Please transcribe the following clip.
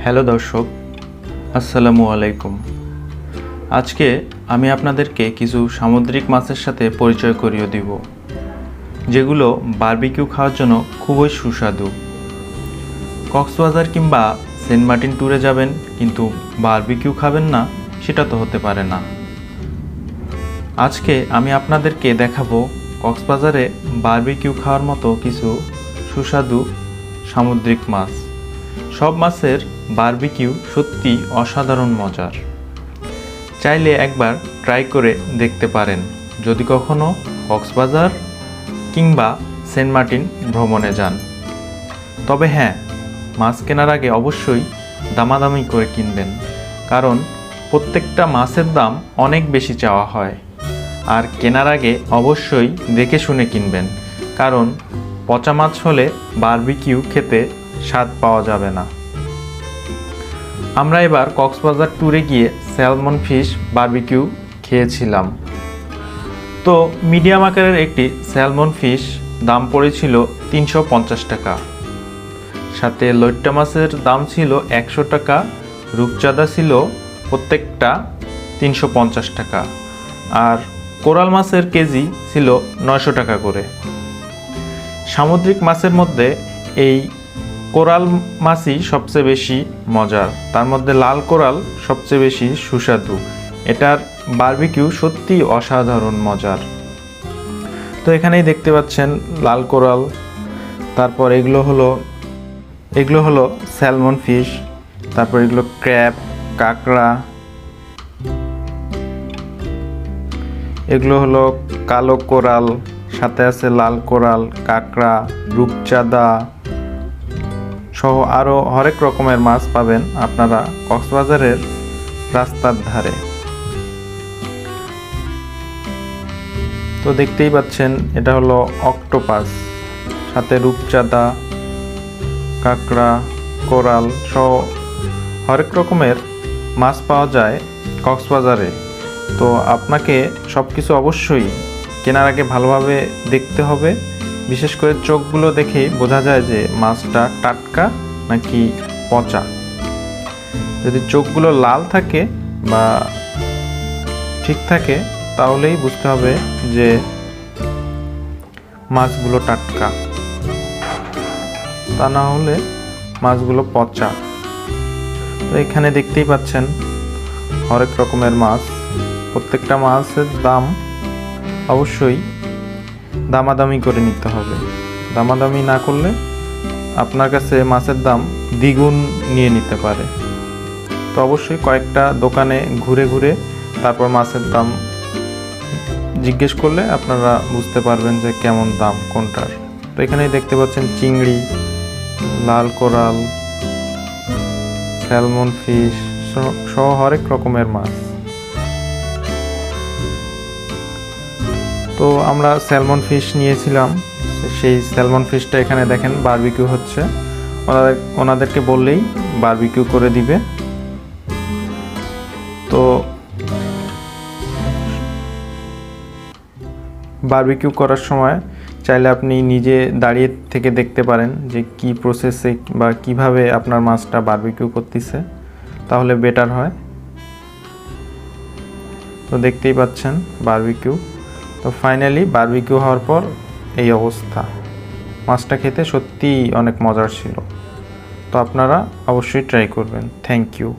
Hello দর্শক, আসসালামু আলাইকুম। আজকে আমি আপনাদেরকে কিছু সামুদ্রিক মাছের সাথে পরিচয় করিয়ে দিব, যেগুলো বারবিকিউ খাওয়ার জন্য খুবই সুস্বাদু। কক্সবাজার কিংবা সেন্ট মার্টিন ট্যুরে যাবেন, কিন্তু বারবিকিউ খাবেন না, সেটা তো হতে পারে না। আজকে আমি আপনাদেরকে দেখাবো কক্সবাজারে বারবিকিউ খাওয়ার মতো কিছু সুস্বাদু সামুদ্রিক মাছ। সব মাছের বারবিকিউ সত্যি অসাধারণ মজার। চাইলে একবার ট্রাই করে দেখতে পারেন যদি কখনো কক্সবাজার কিংবা সেন্ট মার্টিন ভ্রমণে যান। তবে হ্যাঁ, মাছ কেনার আগে অবশ্যই দামাদামি করে কিনবেন, কারণ প্রত্যেকটা মাছের দাম অনেক বেশি চাওয়া হয়। আর কেনার আগে অবশ্যই দেখে শুনে কিনবেন, কারণ পচা মাছ হলে বারবিকিউ খেতে স্বাদ পাওয়া যাবে না। আমরা এবার কক্সবাজার ট্যুরে গিয়ে স্যালমন ফিশ বারবিকিউ খেয়েছিলাম। তো মিডিয়াম আকারের একটি স্যালমন ফিশ দাম পড়েছিল 350 টাকা। সাথে লইট্টা মাছের দাম ছিল 100 টাকা, রূপচাঁদা ছিল প্রত্যেকটা 350 টাকা, আর কোরাল মাছের কেজি ছিল 900 টাকা করে। সামুদ্রিক মাছের মধ্যে এই কোরাল মাছই সবচেয়ে বেশি মজার, তার মধ্যে লাল কোরাল সবচেয়ে বেশি সুস্বাদু। এটার বারবিকিউ সত্যি অসাধারণ মজার। তো এখানেই দেখতে পাচ্ছেন লাল কোরাল, তারপর এগুলো হলো স্যালমন ফিশ, তারপর এগুলো ক্র্যাব, কাঁকড়া, এগুলো হলো কালো কোরাল, সাথে আছে লাল কোরাল, কাঁকড়া, রূপচাঁদা সহ আরও হরেক রকমের মাছ পাবেন আপনারা কক্সবাজারের রাস্তার ধারে। তো দেখতেই পাচ্ছেন এটা হলো অক্টোপাস, সাথে রূপচাঁদা, কাঁকড়া, কোরাল সহ হরেক রকমের মাছ পাওয়া যায় কক্সবাজারে। তো আপনাকে সব কিছু অবশ্যই কেনার আগে ভালোভাবে দেখতে হবে। বিশেষ করে চোখগুলো দেখেই বোঝা যায় যে মাছটা টাটকা নাকি পচা। যদি চোখগুলো লাল থাকে বা ঠিক থাকে, তাহলেই বুঝতে হবে যে মাছগুলো টাটকা, তা না হলে মাছগুলো পচা। তো এখানে দেখতেই পাচ্ছেন হরেক রকমের মাছ। প্রত্যেকটা মাছের দাম অবশ্যই দামাদামি করে নিতে হবে। দামাদামি না করলে আপনার কাছে মাছের দাম দ্বিগুণ নিয়ে নিতে পারে। তো অবশ্যই কয়েকটা দোকানে ঘুরে ঘুরে তারপর মাছের দাম জিজ্ঞেস করলে আপনারা বুঝতে পারবেন যে কেমন দাম কোনটার। তো এখানেই দেখতে পাচ্ছেন চিংড়ি, লাল কোরাল, স্যালমন ফিশ সহ হরেক রকমের মাছ। তো আমরা স্যালমন ফিশ নিয়েছিলাম, সেই স্যালমন ফিশটা এখানে দেখেন বারবিকিউ হচ্ছে। ওনাদেরকে বললেই বারবিকিউ করে দিবে। তো বারবিকিউ করার সময় চাইলে আপনি নিজে দাঁড়িয়ে থেকে দেখতে পারেন যে কি প্রসেসে বা কিভাবে আপনার মাছটা বারবিকিউ করতেছে, তাহলে বেটার হয়। তো দেখতেই পাচ্ছেন বারবিকিউ। তো ফাইনালি বারবিকিউ হওয়ার পর এই অবস্থা। মাছটা খেতে সত্যিই অনেক মজার ছিল। তো আপনারা অবশ্যই ট্রাই করবেন। Thank you.